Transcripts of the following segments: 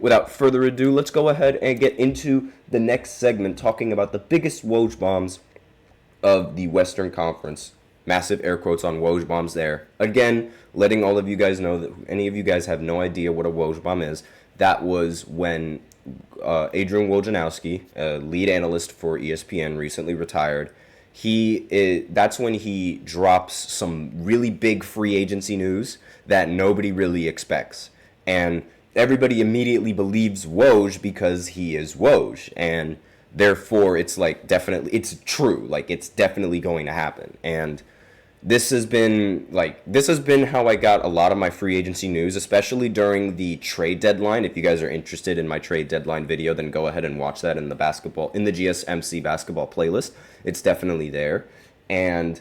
Without further ado, let's go ahead and get into the next segment talking about the biggest Woj Bombs of the Western Conference. Massive air quotes on Woj Bombs there. Again, letting all of you guys know that any of you guys have no idea what a Woj Bomb is. That was when Adrian Wojnarowski, lead analyst for ESPN, recently retired. That's when he drops some really big free agency news that nobody really expects. And everybody immediately believes Woj because he is Woj. And therefore, it's true. Like, it's definitely going to happen. And this has been how I got a lot of my free agency news, especially during the trade deadline. If you guys are interested in my trade deadline video, then go ahead and watch that in the GSMC Basketball playlist. It's definitely there. And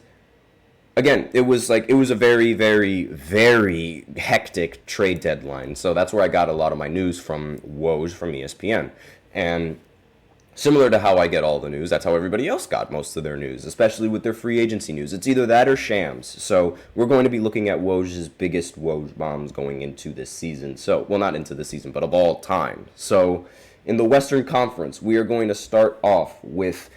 again, it was a very, very, very hectic trade deadline. So that's where I got a lot of my news from Woj from ESPN. And similar to how I get all the news, that's how everybody else got most of their news, especially with their free agency news. It's either that or shams. So we're going to be looking at Woj's biggest Woj bombs going into this season. So, well, not into this season, but of all time. So in the Western Conference, we are going to start off with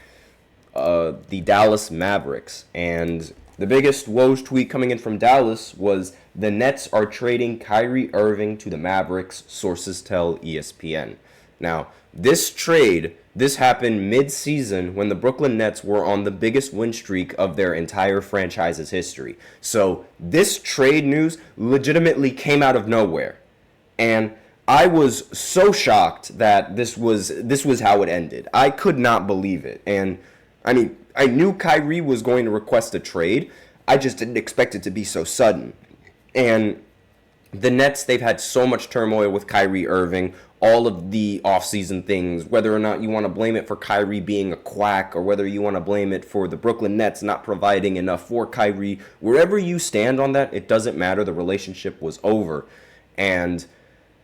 the Dallas Mavericks. And the biggest Woj tweet coming in from Dallas was, "The Nets are trading Kyrie Irving to the Mavericks, sources tell ESPN." Now, this happened mid-season when the Brooklyn Nets were on the biggest win streak of their entire franchise's history. So this trade news legitimately came out of nowhere. And I was so shocked that this was how it ended. I could not believe it. And I mean, I knew Kyrie was going to request a trade. I just didn't expect it to be so sudden. And the Nets, they've had so much turmoil with Kyrie Irving, all of the offseason things, whether or not you want to blame it for Kyrie being a quack or whether you want to blame it for the Brooklyn Nets not providing enough for Kyrie. Wherever you stand on that, it doesn't matter. The relationship was over. And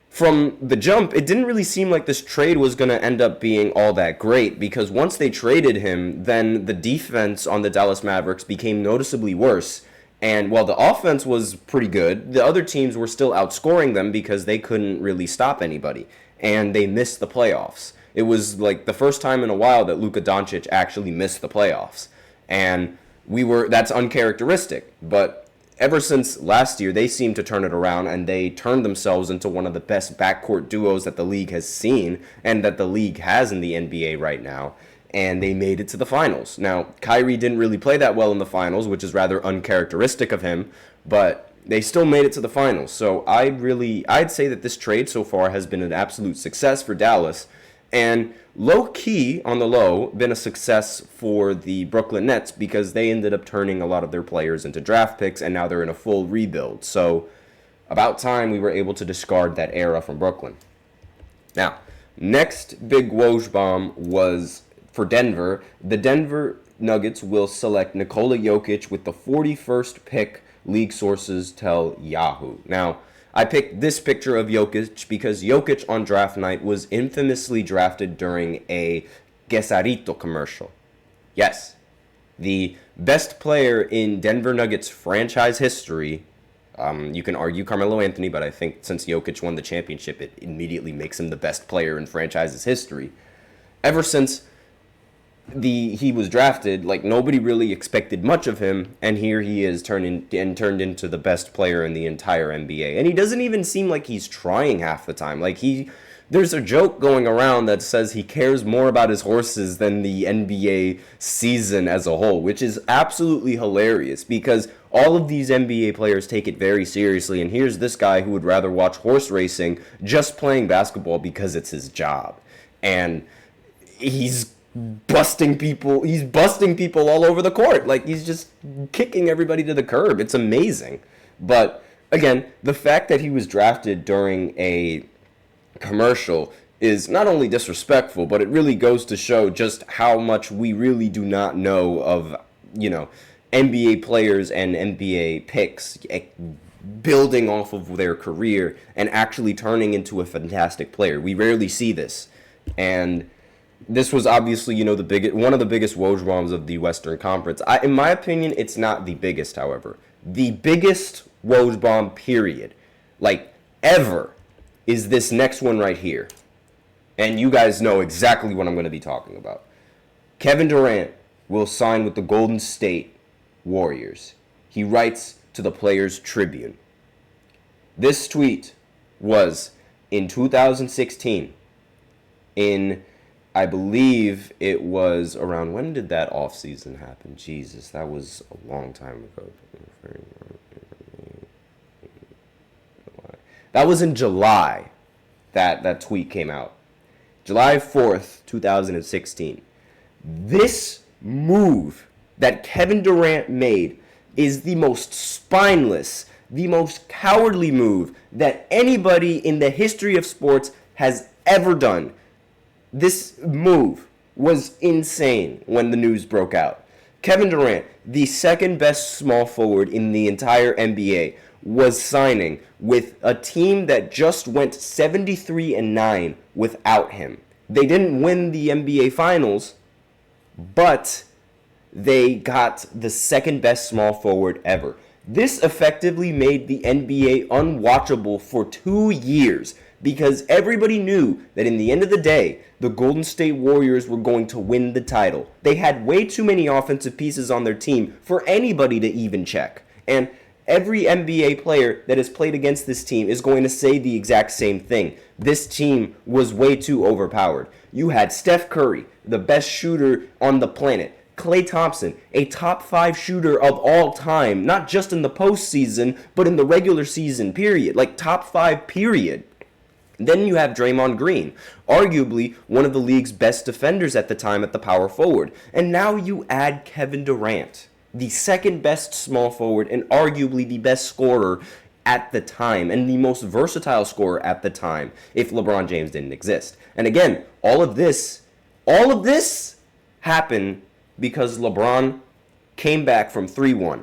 from the jump, it didn't really seem like this trade was going to end up being all that great, because once they traded him, then the defense on the Dallas Mavericks became noticeably worse. And while the offense was pretty good, the other teams were still outscoring them because they couldn't really stop anybody. And they missed the playoffs. It was like the first time in a while that Luka Doncic actually missed the playoffs. And that's uncharacteristic. But ever since last year, they seemed to turn it around, and they turned themselves into one of the best backcourt duos that the league has seen and that the league has in the NBA right now. And they made it to the finals. Now, Kyrie didn't really play that well in the finals, which is rather uncharacteristic of him, but they still made it to the finals. So I'd say that this trade so far has been an absolute success for Dallas, and low-key, on the low, been a success for the Brooklyn Nets, because they ended up turning a lot of their players into draft picks, and now they're in a full rebuild. So about time we were able to discard that era from Brooklyn. Now, next big Woj bomb was for Denver. The Denver Nuggets will select Nikola Jokic with the 41st pick, league sources tell Yahoo. Now, I picked this picture of Jokic because Jokic on draft night was infamously drafted during a Quesarito commercial. Yes, the best player in Denver Nuggets franchise history. You can argue Carmelo Anthony, but I think since Jokic won the championship, it immediately makes him the best player in franchise's history. Ever since he was drafted, like, nobody really expected much of him, and here he is turned into the best player in the entire NBA. And he doesn't even seem like he's trying half the time. Like, there's a joke going around that says he cares more about his horses than the NBA season as a whole, which is absolutely hilarious, because all of these NBA players take it very seriously, and here's this guy who would rather watch horse racing just playing basketball because it's his job. And he's busting people all over the court. Like, he's just kicking everybody to the curb. It's amazing. But again, the fact that he was drafted during a commercial is not only disrespectful, but it really goes to show just how much we really do not know of, NBA players and NBA picks building off of their career and actually turning into a fantastic player. We rarely see this. And this was obviously, one of the biggest Woj bombs of the Western Conference. In my opinion, it's not the biggest, however. The biggest Woj bomb, period, like, ever, is this next one right here. And you guys know exactly what I'm going to be talking about. Kevin Durant will sign with the Golden State Warriors. He writes to the Players Tribune. This tweet was in 2016. I believe it was around, when did that offseason happen? Jesus, that was a long time ago. That was in July that tweet came out. July 4th, 2016. This move that Kevin Durant made is the most spineless, the most cowardly move that anybody in the history of sports has ever done. This move was insane when the news broke out. Kevin Durant, the second best small forward in the entire NBA, was signing with a team that just went 73-9 without him. They didn't win the NBA Finals, but they got the second best small forward ever. This effectively made the NBA unwatchable for 2 years because everybody knew that in the end of the day, the Golden State Warriors were going to win the title. They had way too many offensive pieces on their team for anybody to even check. And every NBA player that has played against this team is going to say the exact same thing. This team was way too overpowered. You had Steph Curry, the best shooter on the planet. Klay Thompson, a top 5 shooter of all time, not just in the postseason, but in the regular season period, like top 5 period. Then you have Draymond Green, arguably one of the league's best defenders at the time at the power forward. And now you add Kevin Durant, the second best small forward and arguably the best scorer at the time and the most versatile scorer at the time if LeBron James didn't exist. And again, all of this happened because LeBron came back from 3-1.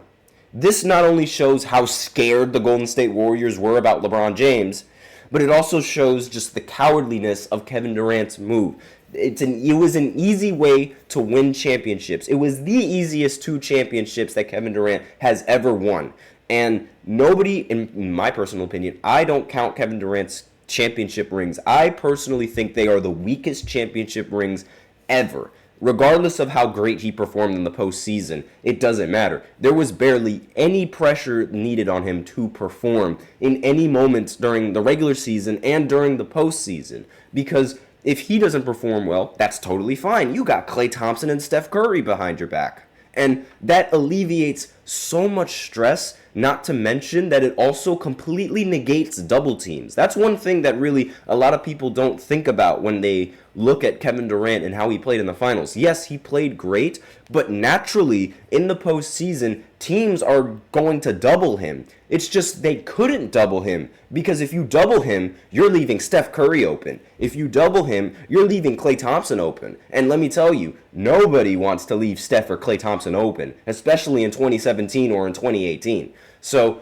This not only shows how scared the Golden State Warriors were about LeBron James, but it also shows just the cowardliness of Kevin Durant's move. It was an easy way to win championships. It was the easiest 2 championships that Kevin Durant has ever won. And nobody, in my personal opinion, I don't count Kevin Durant's championship rings. I personally think they are the weakest championship rings ever. Regardless of how great he performed in the postseason, it doesn't matter. There was barely any pressure needed on him to perform in any moments during the regular season and during the postseason. Because if he doesn't perform well, that's totally fine. You got Klay Thompson and Steph Curry behind your back. And that alleviates so much stress, not to mention that it also completely negates double teams. That's one thing that really a lot of people don't think about when they look at Kevin Durant and how he played in the finals. Yes, he played great, but naturally in the postseason, teams are going to double him. It's just they couldn't double him because if you double him, you're leaving Steph Curry open. If you double him, you're leaving Klay Thompson open. And let me tell you, nobody wants to leave Steph or Klay Thompson open, especially in 2017 or in 2018. So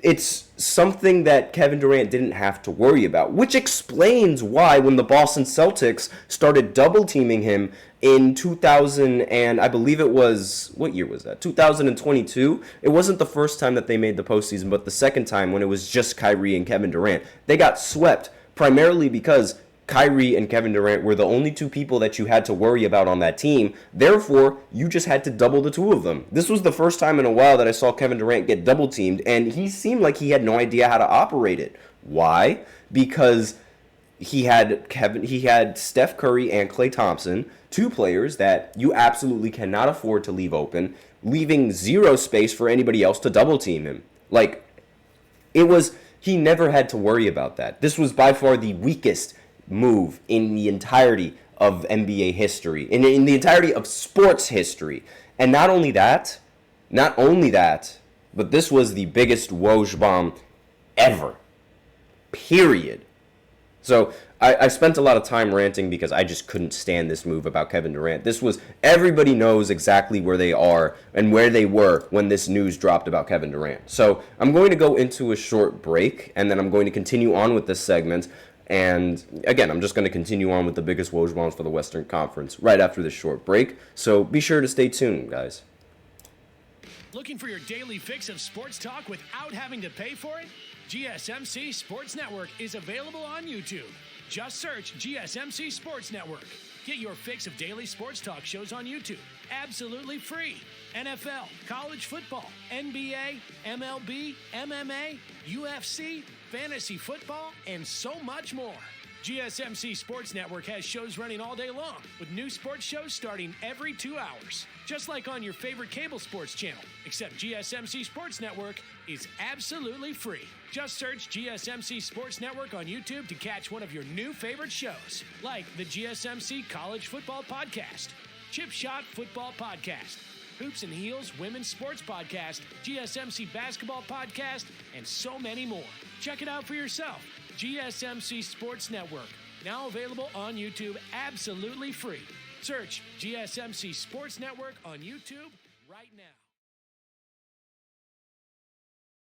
it's something that Kevin Durant didn't have to worry about, which explains why when the Boston Celtics started double teaming him in 2000 and I believe it was, what year was that? 2022. It wasn't the first time that they made the postseason, but the second time when it was just Kyrie and Kevin Durant. They got swept primarily because Kyrie and Kevin Durant were the only 2 people that you had to worry about on that team. Therefore, you just had to double the 2 of them. This was the first time in a while that I saw Kevin Durant get double teamed, and he seemed like he had no idea how to operate it. Why? Because he had Steph Curry and Klay Thompson, 2 players that you absolutely cannot afford to leave open, leaving 0 space for anybody else to double team him. He never had to worry about that. This was by far the weakest move in the entirety of NBA history, in the entirety of sports history. And not only that, but this was the biggest Woj bomb ever. Period. So I spent a lot of time ranting because I just couldn't stand this move about Kevin Durant. Everybody knows exactly where they are and where they were when this news dropped about Kevin Durant. So I'm going to go into a short break, and then I'm going to continue on with this segment. And again, I'm just going to continue on with the biggest Woj bombs for the Western Conference right after this short break. So be sure to stay tuned, guys. Looking for your daily fix of sports talk without having to pay for it? GSMC Sports Network is available on YouTube. Just search GSMC Sports Network. Get your fix of daily sports talk shows on YouTube, absolutely free. NFL, college football, NBA, MLB, MMA, UFC, fantasy football, and so much more. GSMC Sports Network has shows running all day long, with new sports shows starting every 2 hours. Just like on your favorite cable sports channel, except GSMC Sports Network is absolutely free. Just search GSMC Sports Network on YouTube to catch one of your new favorite shows, like the GSMC College Football Podcast, Chip Shot Football Podcast, Hoops and Heels Women's Sports Podcast, GSMC Basketball Podcast, and so many more. Check it out for yourself. GSMC Sports Network, now available on YouTube absolutely free. Search GSMC Sports Network on YouTube right now.